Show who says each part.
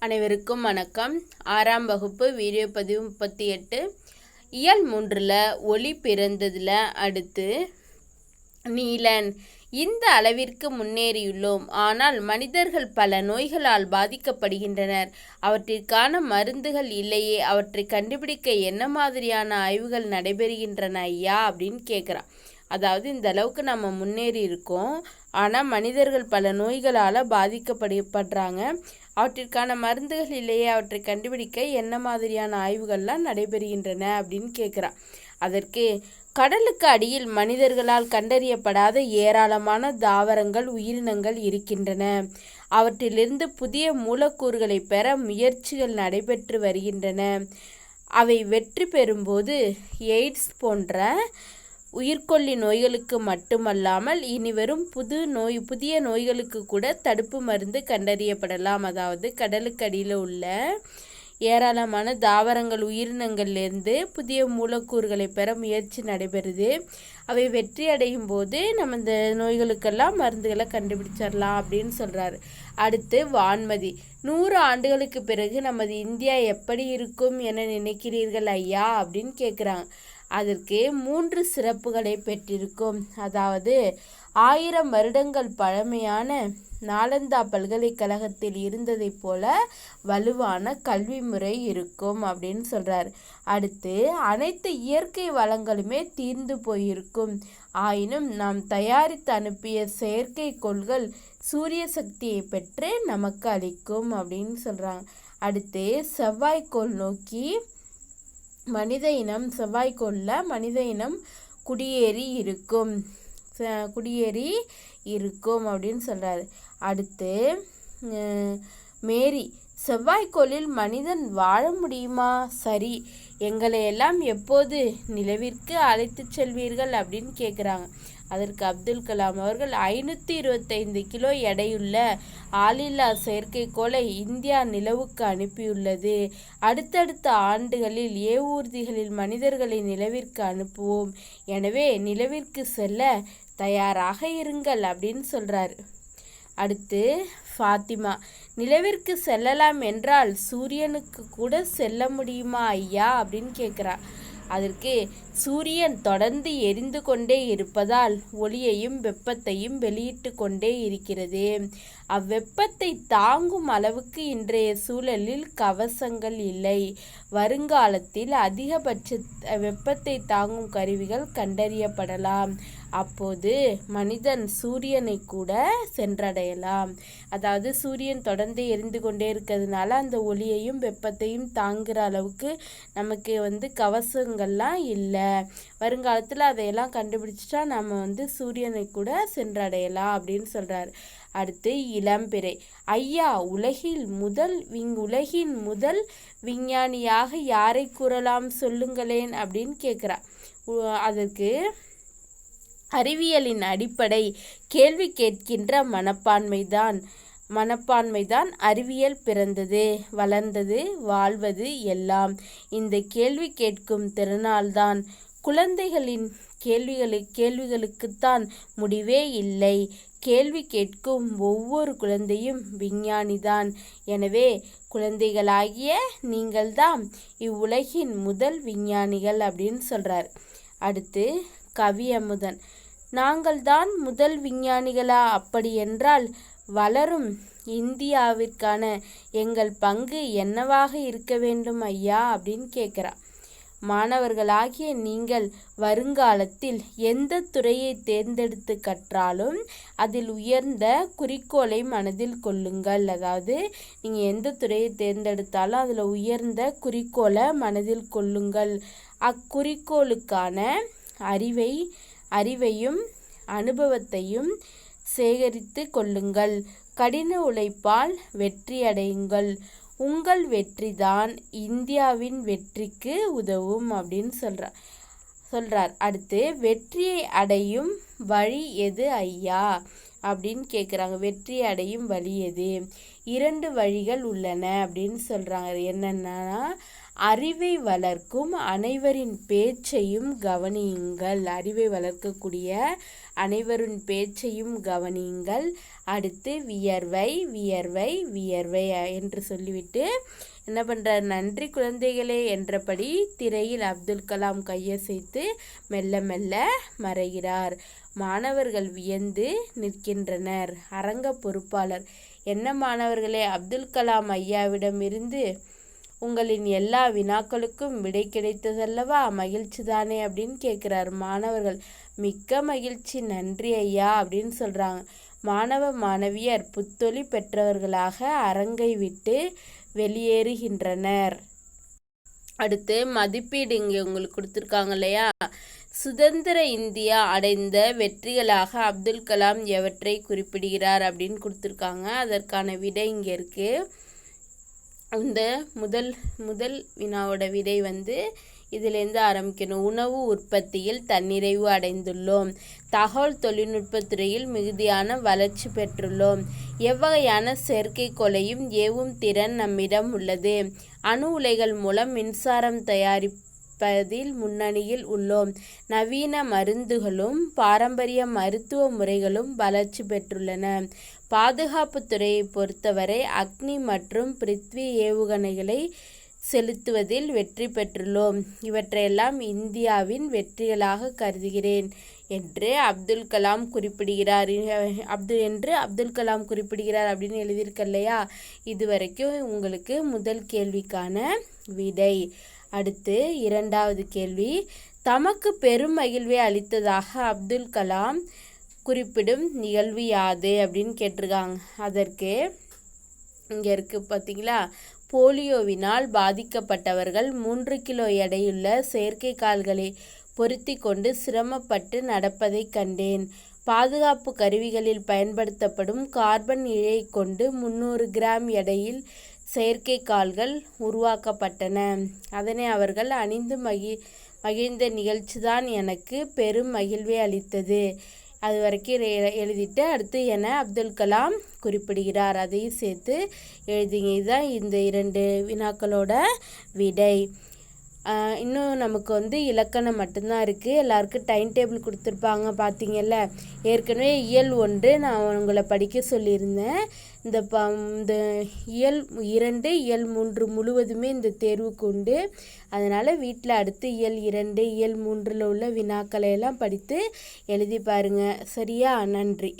Speaker 1: அனைவருக்கும் வணக்கம். 6ஆம் வகுப்பு வீடியோ பதிவு 38 இயல் 3ல் ஒளி பிறந்ததில் அடுத்து நீலன். இந்த அளவிற்கு முன்னேறியுள்ளோம், ஆனால் மனிதர்கள் பல நோய்களால் பாதிக்கப்படுகின்றனர். அவற்றிற்கான மருந்துகள் இல்லையே. அவற்றை கண்டுபிடிக்க என்ன மாதிரியான ஆய்வுகள் நடைபெறுகின்றன ஐயா அப்படின்னு கேட்குறான். அதாவது இந்த அளவுக்கு நம்ம முன்னேறி இருக்கோம், ஆனால் மனிதர்கள் பல நோய்களால் பாதிக்கப்படுறாங்க. அவற்றிற்கான மருந்துகள் இல்லையே. அவற்றை கண்டுபிடிக்க என்ன மாதிரியான ஆய்வுகள்லாம் நடைபெறுகின்றன அப்படின்னு கேட்குறான். அதற்கு கடலுக்கு அடியில் மனிதர்களால் கண்டறியப்படாத ஏராளமான தாவரங்கள் உயிரினங்கள் இருக்கின்றன. அவற்றிலிருந்து புதிய மூலக்கூறுகளை பெற முயற்சிகள் நடைபெற்று வருகின்றன. அவை வெற்றி பெறும்போது எய்ட்ஸ் போன்ற உயிர்கொல்லி நோய்களுக்கு மட்டுமல்லாமல் இனிவரும் புதிய நோய்களுக்கு கூட தடுப்பு மருந்து கண்டறியப்படலாம். அதாவது கடலுக்கடியில் உள்ள ஏராளமான தாவரங்கள் உயிரினங்கள்லேருந்து புதிய மூலக்கூறுகளை பெற முயற்சி நடைபெறுது. அவை வெற்றி அடையும் போது நம்ம இந்த நோய்களுக்கெல்லாம் மருந்துகளை கண்டுபிடிச்சிடலாம் அப்படின்னு சொல்கிறாரு. அடுத்து வான்மதி. 100 ஆண்டுகளுக்கு பிறகு நமது இந்தியா எப்படி இருக்கும் என நினைக்கிறீர்கள் ஐயா அப்படின்னு கேட்குறாங்க. அதற்கு 3 சிறப்புகளை பெற்றிருக்கும். அதாவது 1000 வருடங்கள் பழமையான நாலந்தா பல்கலைக்கழகத்தில் இருந்ததை போல வலுவான கல்வி முறை இருக்கும் அப்படின்னு சொல்கிறார். அடுத்து அனைத்து இயற்கை வளங்களுமே தீர்ந்து போயிருக்கும். ஆயினும் நாம் தயாரித்து அனுப்பிய செயற்கைக்கோள்கள் சூரிய சக்தியை பெற்று நமக்கு அளிக்கும் அப்படின்னு சொல்கிறாங்க. அடுத்து செவ்வாய்க்கோள் நோக்கி செவ்வாய்க்கோளில் மனித இனம் குடியேறி இருக்கும் அப்படின்னு சொல்கிறாரு. அடுத்து மேரி. செவ்வாய்க்கோளில் மனிதன் வாழ முடியுமா? சரி, எங்களை எல்லாம் எப்போது நிலவிற்கு அழைத்து செல்வீர்கள் அப்படின்னு கேட்குறாங்க. அதற்கு அப்துல் கலாம் அவர்கள் 525 கிலோ எடையுள்ள ஆளில்லா செயற்கைக்கோளை இந்தியா நிலவுக்கு அனுப்பியுள்ளது. அடுத்தடுத்த ஆண்டுகளில் ஏவூர்திகளில் மனிதர்களை நிலவிற்கு அனுப்புவோம். எனவே நிலவிற்கு செல்ல தயாராக இருங்கள் அப்படின்னு சொல்கிறாரு. அடுத்து ஃபாத்திமா. நிலவிற்கு செல்லலாம் என்றால் சூரியனுக்கு கூட செல்ல முடியுமா ஐயா அப்படின்னு கேட்குறா. அதற்கு சூரியன் தொடர்ந்து எரிந்து கொண்டே இருப்பதால் ஒளியையும் வெப்பத்தையும் வெளியிட்டு கொண்டே இருக்கிறது. அவ்வெப்பத்தை தாங்கும் அளவுக்கு இன்றைய சூழலில் கவசங்கள் இல்லை. வருங்காலத்தில் அதிகபட்ச வெப்பத்தை தாங்கும் கருவிகள் கண்டறியப்படலாம். அப்போது மனிதன் சூரியனை கூட சென்றடையலாம். அதாவது சூரியன் தொடர்ந்து எரிந்து கொண்டே இருக்கிறதுனால அந்த ஒளியையும் வெப்பத்தையும் தாங்குகிற அளவுக்கு நமக்கு கவசங்கள்லாம் இல்லை. வருங்காலத்தில் அதையெல்லாம் கண்டுபிடிச்சிட்டா நம்ம சூரியனை கூட சென்றடையலாம் அப்படின்னு சொல்கிறார். அடுத்து இளம்பிறை. ஐயா, உலகின் முதல் விஞ்ஞானியாக யாரை கூறலாம் சொல்லுங்களேன் அப்படின்னு கேட்குறா. அதற்கு அறிவியலின் அடிப்படை கேள்வி கேட்கின்ற மனப்பான்மைதான் அறிவியல் பிறந்தது, வளர்ந்தது, வாழ்வது எல்லாம் இந்த கேள்வி கேட்கும் திறனால்தான். குழந்தைகளின் கேள்விகளுக்குத்தான் முடிவே இல்லை. கேள்வி கேட்கும் ஒவ்வொரு குழந்தையும் விஞ்ஞானிதான். எனவே குழந்தைகளாகிய நீங்கள்தான் இவ்வுலகின் முதல் விஞ்ஞானிகள் அப்படின்னு சொல்கிறார். அடுத்து கவியமுதன். நாங்கள்தான் முதல் விஞ்ஞானிகளா? அப்படியென்றால் வளரும் இந்தியாவிற்கான எங்கள் பங்கு என்னவாக இருக்க வேண்டும் ஐயா அப்படின்னு கேட்குறா. மாணவர்களாகிய நீங்கள் வருங்காலத்தில் எந்த துறையை தேர்ந்தெடுத்து கற்றாலும் அதில் உயர்ந்த குறிக்கோளை மனதில் கொள்ளுங்கள். அதாவது நீங்கள் எந்த துறையை தேர்ந்தெடுத்தாலும் அதில் உயர்ந்த குறிக்கோளை மனதில் கொள்ளுங்கள். அக்குறிக்கோளுக்கான அறிவையும் அனுபவத்தையும் சேகரித்து கொள்ளுங்கள். கடின உழைப்பால் வெற்றியடையுங்கள். உங்கள் வெற்றிதான் இந்தியாவின் வெற்றிக்கு உதவும் அப்படின்னு சொல்கிறார். அடுத்து வெற்றியை அடையும் வழி எது ஐயா அப்படின்னு கேட்குறாங்க. வெற்றி அடையும் வழி எது? 2 வழிகள் உள்ளன அப்படின்னு சொல்கிறாங்க. என்னென்னா, அறிவை வளர்க்கும் அனைவரின் பேச்சையும் கவனியுங்கள். அறிவை வளர்க்கக்கூடிய அனைவரின் பேச்சையும் கவனியுங்கள். அடுத்து வியர்வை வியர்வை வியர்வை என்று சொல்லிவிட்டு என்ன பண்ணுறார், நன்றி குழந்தைகளே என்றபடி திரையில் அப்துல் கலாம் கையசைத்து மெல்ல மெல்ல மறைகிறார். மாணவர்கள் வியந்து நிற்கின்றனர். அரங்க பொறுப்பாளர், என்ன மாணவர்களே, அப்துல் கலாம் ஐயாவிடமிருந்து உங்களின் எல்லா வினாக்களுக்கும் விடை கிடைத்ததல்லவா, மகிழ்ச்சி தானே அப்படின்னு கேட்குறார். மாணவர்கள் மிக்க மகிழ்ச்சி, நன்றி ஐயா அப்படின்னு சொல்கிறாங்க. மாணவ மாணவியர் புத்தொளி பெற்றவர்களாக அரங்கை விட்டு வெளியேறுகின்றனர். அடுத்து மதிப்பீடு இங்கே உங்களுக்கு கொடுத்துருக்காங்க இல்லையா. சுதந்திர இந்தியா அடைந்த வெற்றிகளாக அப்துல் கலாம் எவற்றை குறிப்பிடுகிறார் அப்படின்னு கொடுத்துருக்காங்க. அதற்கான விடை இங்கே இருக்குது. இந்த முதல் வினாவோட விடை இதிலேருந்து ஆரம்பிக்கணும். உணவு உற்பத்தியில் தன்னிறைவு அடைந்துள்ளோம். தகவல் தொழில்நுட்பத்துறையில் மிகுதியான வளர்ச்சி பெற்றுள்ளோம். எவ்வகையான செயற்கைக்கோளையும் ஏவும் திறன் நம்மிடம் உள்ளது. அணு உலைகள் மூலம் மின்சாரம் தயாரிப்பதில் முன்னணியில் உள்ளோம். நவீன மருந்துகளும் பாரம்பரிய மருத்துவ முறைகளும் வளர்ச்சி பெற்றுள்ளன. பாதுகாப்பு துறையை பொறுத்தவரை அக்னி மற்றும் பிருத்வி ஏவுகணைகளை செலுத்துவதில் வெற்றி பெற்றுள்ளோம். இவற்றையெல்லாம் இந்தியாவின் வெற்றிகளாக கருதுகிறேன் என்று அப்துல் கலாம் குறிப்பிடுகிறார். அப்துல் கலாம் குறிப்பிடுகிறார் அப்படின்னு எழுதியிருக்க இல்லையா. இதுவரைக்கும் உங்களுக்கு முதல் கேள்விக்கான விடை. அடுத்து இரண்டாவது கேள்வி, தமக்கு பெரும் மகிழ்வை அளித்ததாக அப்துல் கலாம் குறிப்பிடும் நிகழ்வு யாது அப்படின்னு கேட்டிருக்காங்க. அதற்கு இங்கே இருக்குது பார்த்தீங்களா. போலியோவினால் பாதிக்கப்பட்டவர்கள் 3 கிலோ எடையுள்ள செயற்கை கால்களை பொருத்தி கொண்டு சிரமப்பட்டு நடப்பதை கண்டேன். பாதுகாப்பு கருவிகளில் பயன்படுத்தப்படும் கார்பன் இழை கொண்டு 300 கிராம் எடையில் செயற்கை கால்கள் உருவாக்கப்பட்டன. அதனை அவர்கள் அணிந்து மகிழ்ந்த நிகழ்ச்சிதான் எனக்கு பெரும் மகிழ்வை அளித்தது. அது வரைக்கும் எழுதிட்டு அடுத்து என அப்துல் கலாம் குறிப்பிடுகிறார். அதையும் சேர்த்து எழுதிங்க. இதுதான் இந்த 2 வினாக்களோட விடை. இன்னும் நமக்கு இலக்கணம் மட்டும்தான் இருக்குது. எல்லாருக்கும் டைம் டேபிள் கொடுத்துருப்பாங்க பார்த்தீங்கல்ல. ஏற்கனவே இயல் 1 நான் உங்களை படிக்க சொல்லியிருந்தேன். இந்த இயல் 2 இயல் 3 முழுவதுமே இந்த தேர்வுக்கு உண்டு. அதனால் வீட்டில் அடுத்து இயல் 2 இயல் 3 உள்ள வினாக்களை எல்லாம் படித்து எழுதி பாருங்கள். சரியா? நன்றி.